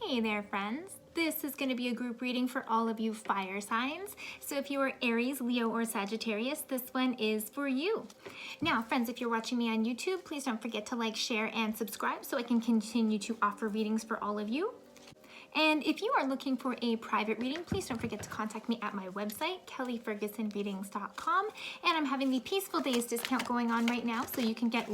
Hey there, friends. This is going to be a group reading for all of you fire signs. So if you are Aries, Leo, or Sagittarius, this one is for you. Now, friends, if you're watching me on YouTube, please don't forget to like, share, and subscribe so I can continue to offer readings for all of you. And if you are looking for a private reading, please don't forget to contact me at my website, kellyfergusonreadings.com. And I'm having the Peaceful Days discount going on right now, so you can get,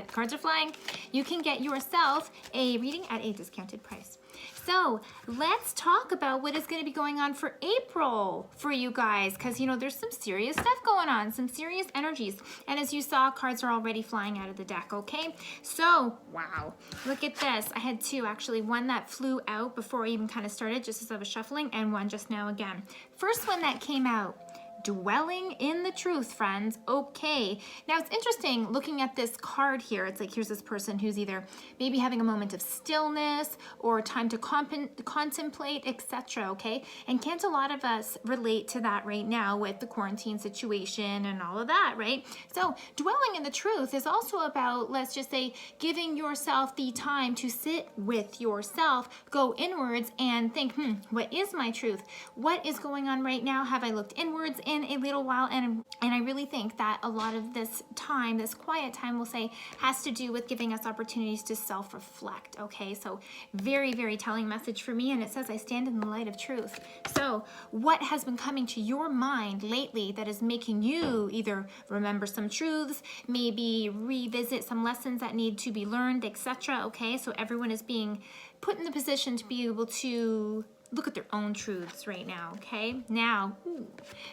cards are flying. You can get yourself a reading at a discounted price. So let's talk about what is going to be going on for April for you guys, because you know there's some serious stuff going on, some serious energies, and as you saw, cards are already flying out of the deck. Okay, so wow, look at this. I had two actually, one that flew out before I even kind of started, just as I was shuffling, and one just now again. First one that came out, dwelling in the truth, friends. Okay, now it's interesting looking at this card here. It's like here's this person who's either maybe having a moment of stillness or time to contemplate, etc. Okay, and can't a lot of us relate to that right now with the quarantine situation and all of that, right? So dwelling in the truth is also about, let's just say, giving yourself the time to sit with yourself, go inwards and think, what is my truth? What is going on right now? Have I looked inwards in a little while? And I really think that a lot of this time, this quiet time, we'll say, has to do with giving us opportunities to self-reflect. Okay, so very, very telling message for me, and it says I stand in the light of truth. So what has been coming to your mind lately that is making you either remember some truths, maybe revisit some lessons that need to be learned, etc. Okay, so everyone is being put in the position to be able to look at their own truths right now, okay? Now,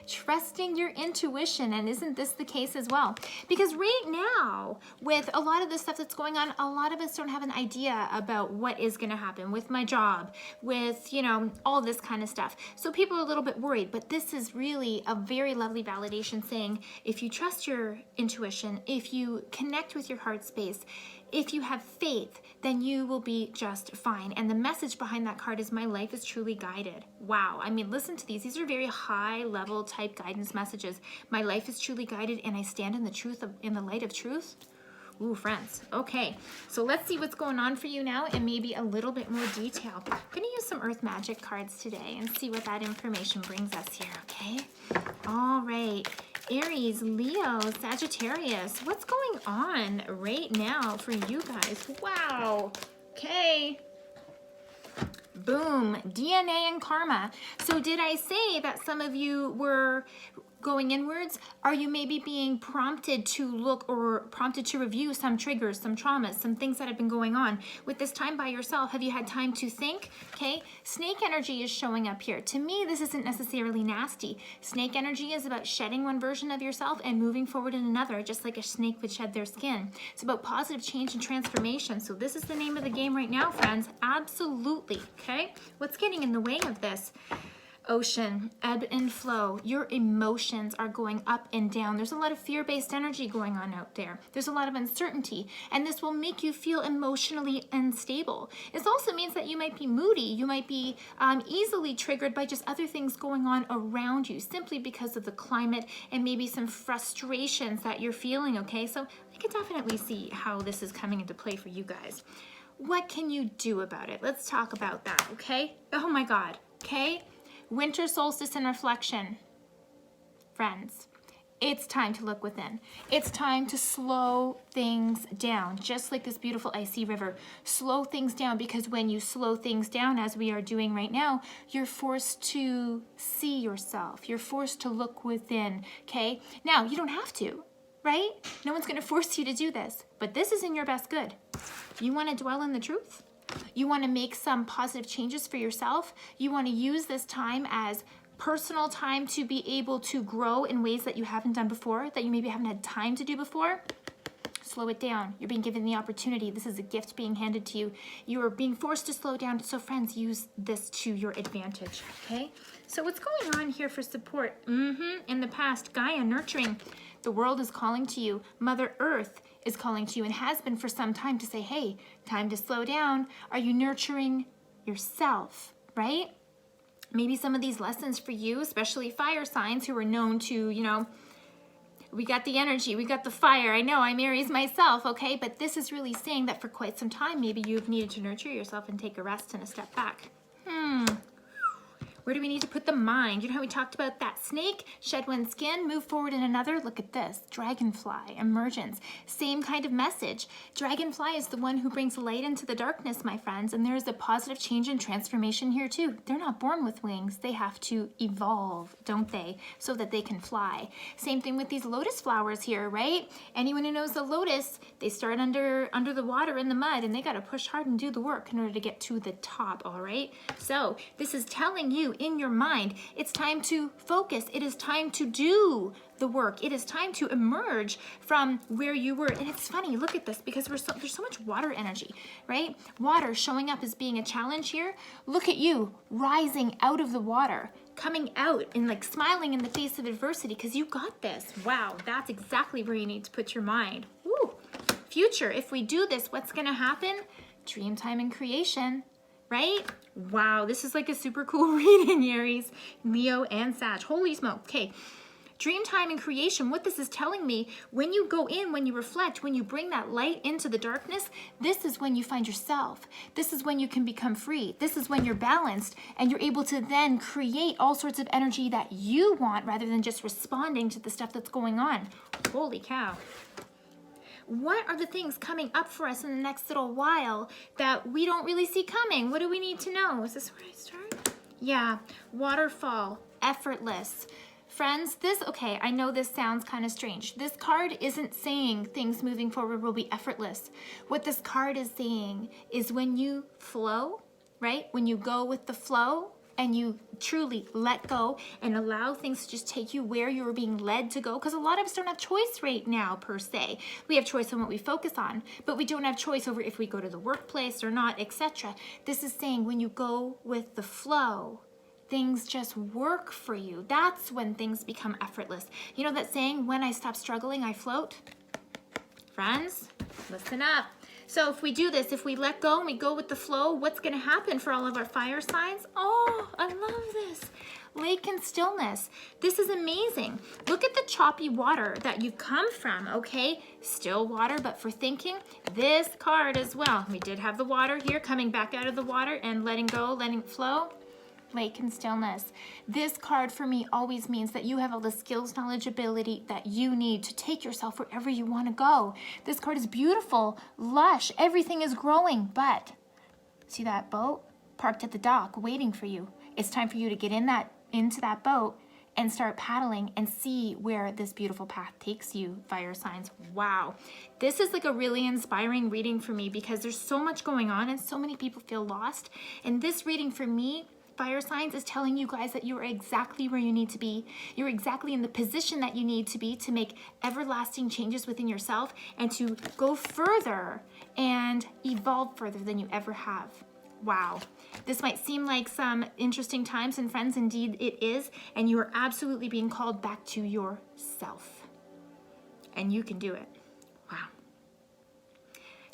trusting your intuition, and isn't this the case as well? Because right now, with a lot of the stuff that's going on, a lot of us don't have an idea about what is gonna happen with my job, with, you know, all this kind of stuff. So people are a little bit worried, but this is really a very lovely validation saying, if you trust your intuition, if you connect with your heart space, if you have faith, then you will be just fine. And the message behind that card is, my life is truly guided. Wow. I mean, listen to these. These are very high level type guidance messages. My life is truly guided and I stand in the truth in the light of truth. Ooh, friends. Okay, so let's see what's going on for you now in maybe a little bit more detail. I'm gonna use some Earth Magic cards today and see what that information brings us here, okay? All right. Aries, Leo, Sagittarius, what's going on right now for you guys? Wow, okay. Boom, DNA and karma. So did I say that some of you were going inwards? Are you maybe being prompted to look or prompted to review some triggers, some traumas, some things that have been going on? With this time by yourself, have you had time to think? Okay, snake energy is showing up here. To me, this isn't necessarily nasty. Snake energy is about shedding one version of yourself and moving forward in another, just like a snake would shed their skin. It's about positive change and transformation. So this is the name of the game right now, friends. Absolutely, okay? What's getting in the way of this? Ocean, ebb and flow. Your emotions are going up and down. There's a lot of fear-based energy going on out there. There's a lot of uncertainty, and this will make you feel emotionally unstable. It also means that you might be moody. You might be easily triggered by just other things going on around you, simply because of the climate and maybe some frustrations that you're feeling, okay? So I can definitely see how this is coming into play for you guys. What can you do about it? Let's talk about that, okay? Oh my God, okay? Winter solstice and reflection. Friends, it's time to look within. It's time to slow things down, just like this beautiful icy river. Slow things down, because when you slow things down, as we are doing right now, you're forced to see yourself. You're forced to look within, okay? Now, you don't have to, right? No one's gonna force you to do this, but this is in your best good. You wanna dwell in the truth? You want to make some positive changes for yourself. You want to use this time as personal time to be able to grow in ways that you haven't done before, that you maybe haven't had time to do before. Slow it down. You're being given the opportunity. This is a gift being handed to you. You are being forced to slow down. So friends, use this to your advantage, okay? So what's going on here for support? In the past, Gaia, nurturing. The world is calling to you. Mother Earth is calling to you and has been for some time to say, hey, time to slow down. Are you nurturing yourself, right? Maybe some of these lessons for you, especially fire signs who are known to, you know, We got the energy, we got the fire. I know, I'm Aries myself, okay? But this is really saying that for quite some time, maybe you've needed to nurture yourself and take a rest and a step back. Where do we need to put the mind? You know how we talked about that snake, shed one skin, move forward in another? Look at this, dragonfly, emergence, same kind of message. Dragonfly is the one who brings light into the darkness, my friends, and there's a positive change and transformation here too. They're not born with wings. They have to evolve, don't they, so that they can fly. Same thing with these lotus flowers here, right? Anyone who knows the lotus, they start under the water in the mud, and they got to push hard and do the work in order to get to the top, all right? So this is telling you in your mind, it's time to focus. It is time to do the work. It is time to emerge from where you were. And it's funny, look at this, because there's so much water energy, right? Water showing up as being a challenge here. Look at you rising out of the water, coming out and like smiling in the face of adversity because you got this. Wow, that's exactly where you need to put your mind. Woo. Future, if we do this, what's going to happen? Dream time and creation, right? Wow, this is like a super cool reading, Aries, Leo, and Sag. Holy smoke. Okay, dream time and creation. What this is telling me, when you go in, when you reflect, when you bring that light into the darkness, this is when you find yourself. This is when you can become free. This is when you're balanced and you're able to then create all sorts of energy that you want rather than just responding to the stuff that's going on. Holy cow. What are the things coming up for us in the next little while that we don't really see coming? What do we need to know? Is this where I start? Yeah, waterfall, effortless. Friends, okay, I know this sounds kind of strange. This card isn't saying things moving forward will be effortless. What this card is saying is when you flow, right? When you go with the flow, and you truly let go and allow things to just take you where you're being led to go, because a lot of us don't have choice right now per se. We have choice on what we focus on, but we don't have choice over if we go to the workplace or not, etc. This is saying when you go with the flow, things just work for you. That's when things become effortless. You know that saying, when I stop struggling, I float? Friends, listen up. So if we do this, if we let go and we go with the flow, what's going to happen for all of our fire signs? Oh, I love this. Lake and stillness. This is amazing. Look at the choppy water that you've come from, okay? Still water, but for thinking, this card as well. We did have the water here, coming back out of the water and letting go, letting it flow. Lake and stillness. This card for me always means that you have all the skills, knowledge, ability that you need to take yourself wherever you want to go. This card is beautiful, lush, everything is growing, but see that boat parked at the dock waiting for you? It's time for you to get into that boat and start paddling and see where this beautiful path takes you, fire signs. Wow. This is like a really inspiring reading for me because there's so much going on and so many people feel lost. And this reading for me, fire signs, is telling you guys that you're exactly where you need to be. You're exactly in the position that you need to be to make everlasting changes within yourself and to go further and evolve further than you ever have. Wow. This might seem like some interesting times, and friends, indeed it is, and you are absolutely being called back to yourself. And you can do it. Wow.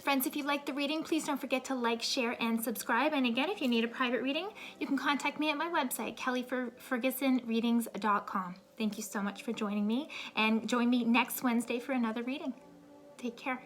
Friends, if you like the reading, please don't forget to like, share, and subscribe. And again, if you need a private reading, you can contact me at my website, kellyfergusonreadings.com. Thank you so much for joining me, and join me next Wednesday for another reading. Take care.